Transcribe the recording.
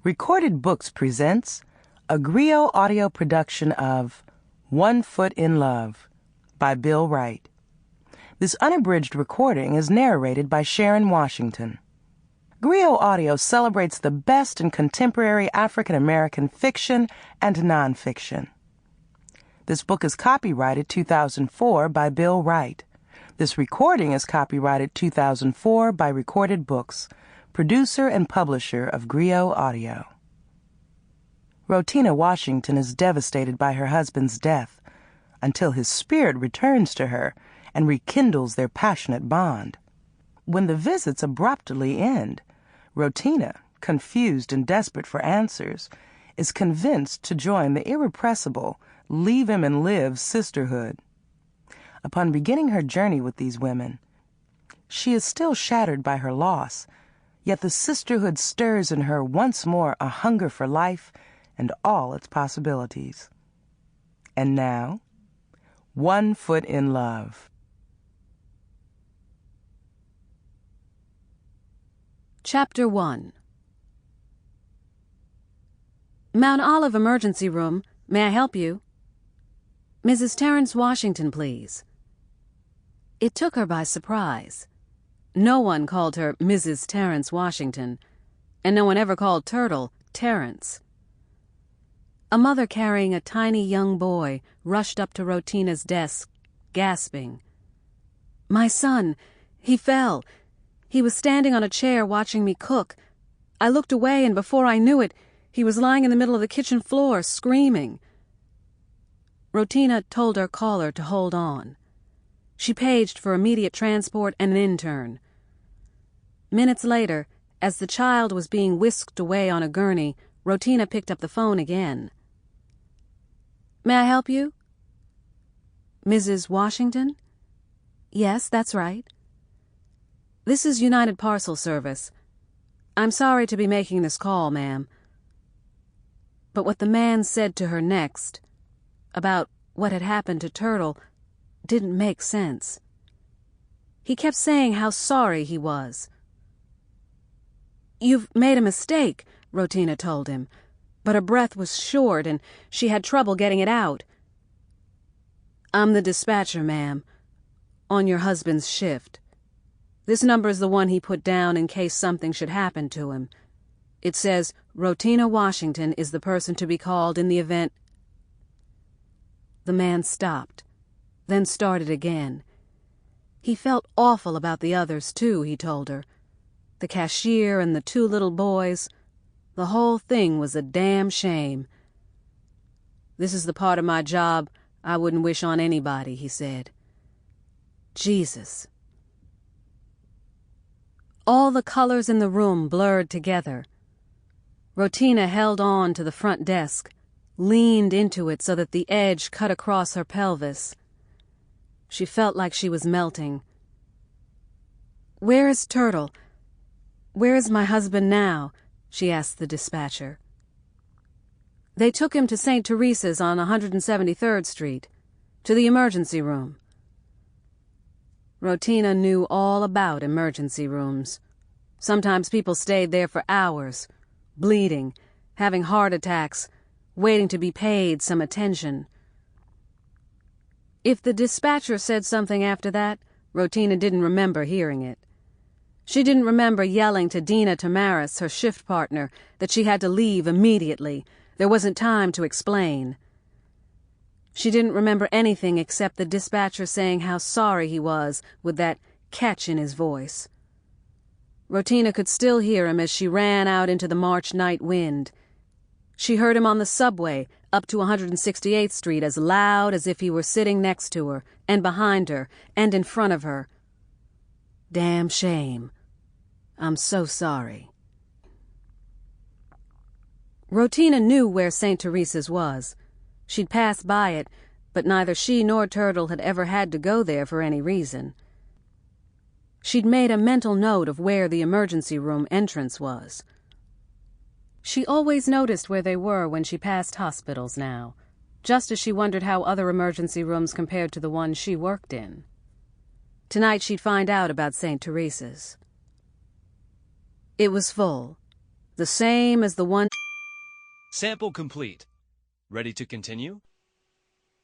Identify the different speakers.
Speaker 1: Recorded Books presents a Griot audio production of 1 Foot in Love by Bil Wright. This unabridged recording is narrated by Sharon Washington. Griot Audio celebrates the best in contemporary African American fiction and nonfiction. This book is copyrighted 2004 by Bil Wright. This recording is copyrighted 2004 by Recorded Books, producer and publisher of Griot Audio. Rowtina Washington is devastated by her husband's death until his spirit returns to her and rekindles their passionate bond. When the visits abruptly end, Rowtina, confused and desperate for answers, is convinced to join the irrepressible Leave Him and Live sisterhood. Upon beginning her journey with these women, she is still shattered by her loss, yet the sisterhood stirs in her once more a hunger for life and all its possibilities. And now, 1 Foot in Love.
Speaker 2: Chapter 1. Mount Olive Emergency Room. May I help you? Mrs. Terrence Washington, please. It took her by surprise. No one called her Mrs. Terrence Washington, and no one ever called Turtle Terrence. A mother carrying a tiny young boy rushed up to Rowtina's desk, gasping. "My son, he fell. He was standing on a chair watching me cook. I looked away, and before I knew it, he was lying in the middle of the kitchen floor, screaming." Rowtina told her caller to hold on. She paged for immediate transport and an intern. Minutes later, as the child was being whisked away on a gurney, Rowtina picked up the phone again. "May I help you?" "Mrs. Washington?" "Yes, that's right." "This is United Parcel Service. I'm sorry to be making this call, ma'am." But what the man said to her next, about what had happened to Turtle, didn't make sense. He kept saying how sorry he was. "You've made a mistake," Rowtina told him, but her breath was short and she had trouble getting it out. "I'm the dispatcher, ma'am, on your husband's shift. This number is the one he put down in case something should happen to him. It says Rowtina Washington is the person to be called in the event." The man stopped, then started again. He felt awful about the others, too, he told her. The cashier and the 2 little boys. The whole thing was a damn shame. "This is the part of my job I wouldn't wish on anybody," he said. Jesus. All the colors in the room blurred together. Rowtina held on to the front desk, leaned into it so that the edge cut across her pelvis. She felt like she was melting. "Where is Turtle? Where is my husband now?" she asked the dispatcher. "They took him to St. Teresa's on 173rd Street, to the emergency room." Rowtina knew all about emergency rooms. Sometimes people stayed there for hours, bleeding, having heart attacks, waiting to be paid some attention. If the dispatcher said something after that, Rowtina didn't remember hearing it. She didn't remember yelling to Dina Tamaris, her shift partner, that she had to leave immediately. There wasn't time to explain. She didn't remember anything except the dispatcher saying how sorry he was with that catch in his voice. Rowtina could still hear him as she ran out into the March night wind. She heard him on the subway up to 168th Street as loud as if he were sitting next to her, and behind her, and in front of her. "Damn shame. I'm so sorry." Rowtina knew where St. Teresa's was. She'd passed by it, but neither she nor Turtle had ever had to go there for any reason. She'd made a mental note of where the emergency room entrance was. She always noticed where they were when she passed hospitals now, just as she wondered how other emergency rooms compared to the one she worked in. Tonight she'd find out about St. Teresa's. It was full. The same as the one...
Speaker 3: Sample complete. Ready to continue?